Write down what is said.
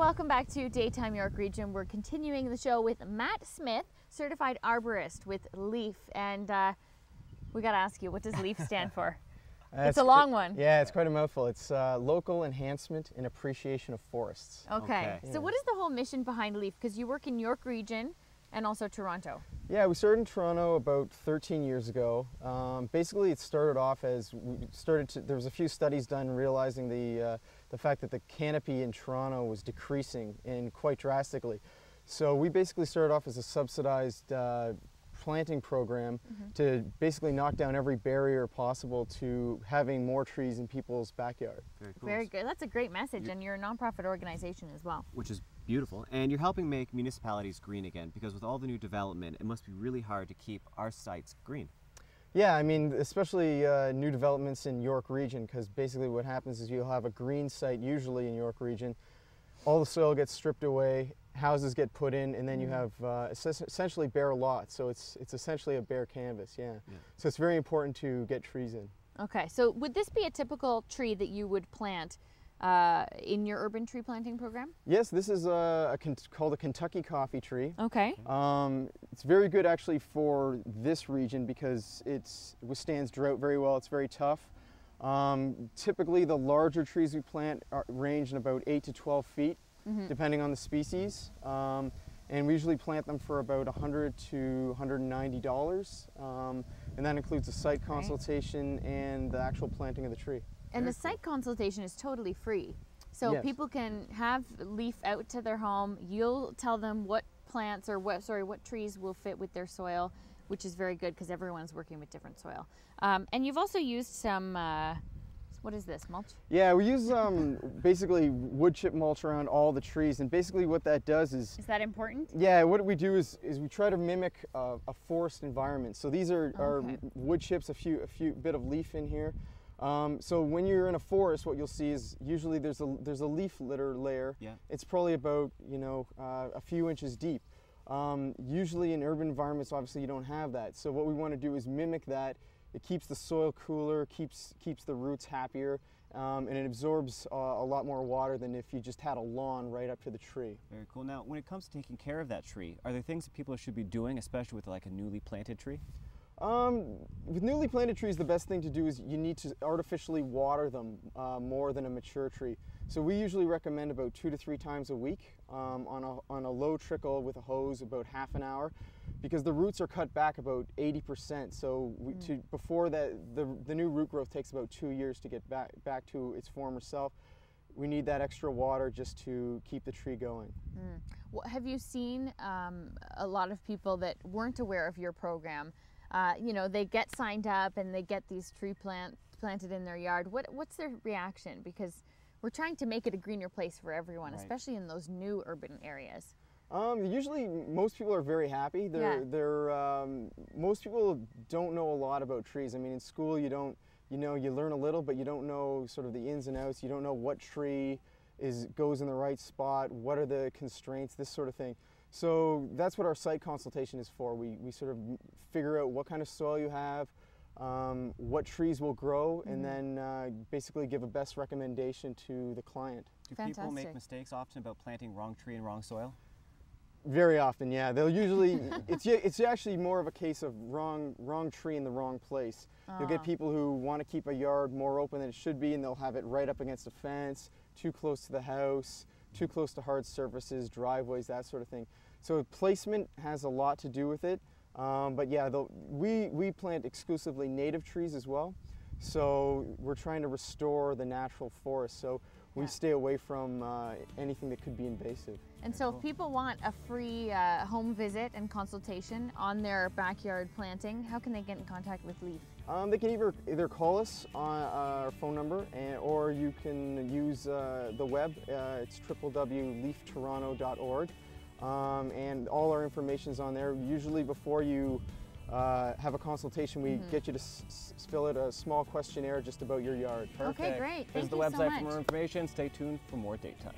welcome back to Daytime York Region. We're continuing the show with Matt Smith, certified arborist with LEAF. And we got to ask you, what does LEAF stand for? It's a long one. Yeah, it's quite a mouthful. It's Local Enhancement and Appreciation of Forests. Okay. So what is the whole mission behind LEAF? Because you work in York Region and also Toronto. Yeah, we started in Toronto about 13 years ago. Basically, it started off as there was a few studies done realizing the fact that the canopy in Toronto was decreasing and quite drastically. So we basically started off as a subsidized planting program to basically knock down every barrier possible to having more trees in people's backyard. Very cool. Very good. That's a great message, and you're a nonprofit organization as well. Which is beautiful. And you're helping make municipalities green again, because with all the new development, it must be really hard to keep our sites green. Yeah, I mean, especially new developments in York Region, because basically what happens is you'll have a green site usually in York Region. All the soil gets stripped away, houses get put in, and then you have essentially bare lots. So it's essentially a bare canvas, yeah. So it's very important to get trees in. Okay, so would this be a typical tree that you would plant in your urban tree planting program? Yes, this is called a Kentucky coffee tree. Okay. It's very good actually for this region because it withstands drought very well. It's very tough. Typically the larger trees we plant range in about 8 to 12 feet, depending on the species. And we usually plant them for about $100 to $190. And that includes a site consultation and the actual planting of the tree. And the site consultation is totally free. So people can have LEAF out to their home. You'll tell them what plants or what trees will fit with their soil, which is very good because everyone's working with different soil. And you've also used some, what is this, mulch? Yeah, we use basically wood chip mulch around all the trees, and basically what that does is... Is that important? Yeah, what we do is we try to mimic a forest environment. So these are wood chips, a few bit of leaf in here. So when you're in a forest, what you'll see is usually there's a leaf litter layer. Yeah. It's probably about a few inches deep. Usually in urban environments, obviously you don't have that. So what we want to do is mimic that. It keeps the soil cooler, keeps the roots happier, and it absorbs a lot more water than if you just had a lawn right up to the tree. Very cool. Now, when it comes to taking care of that tree, are there things that people should be doing, especially with like a newly planted tree? With newly planted trees, the best thing to do is you need to artificially water them more than a mature tree. So we usually recommend about 2 to 3 times a week on a low trickle with a hose, about half an hour, because the roots are cut back about 80%. So before that, the new root growth takes about 2 years to get back to its former self. We need that extra water just to keep the tree going. Well, have you seen a lot of people that weren't aware of your program? They get signed up and they get these tree planted in their yard. What's their reaction? Because we're trying to make it a greener place for everyone, especially in those new urban areas. Usually most people are very happy. Most people don't know a lot about trees. I mean, in school you learn a little, but you don't know sort of the ins and outs. You don't know what tree goes in the right spot, what are the constraints, this sort of thing. So that's what our site consultation is for. We sort of figure out what kind of soil you have, what trees will grow, and then basically give a best recommendation to the client. Do people make mistakes often about planting wrong tree in wrong soil? Very often, yeah. They'll usually, it's actually more of a case of wrong tree in the wrong place. You'll get people who want to keep a yard more open than it should be, and they'll have it right up against a fence, too close to the house, too close to hard surfaces, driveways, that sort of thing. So placement has a lot to do with it. But yeah, we plant exclusively native trees as well. So we're trying to restore the natural forest. So we stay away from anything that could be invasive. And so if people want a free home visit and consultation on their backyard planting, how can they get in contact with LEAF? They can either call us on our phone number, or you can use the web. It's www.leaftoronto.org. And all our information is on there. Usually before you have a consultation, we get you to fill out a small questionnaire just about your yard. Perfect. Okay, great. Visit the website for more information. Stay tuned for more Daytime.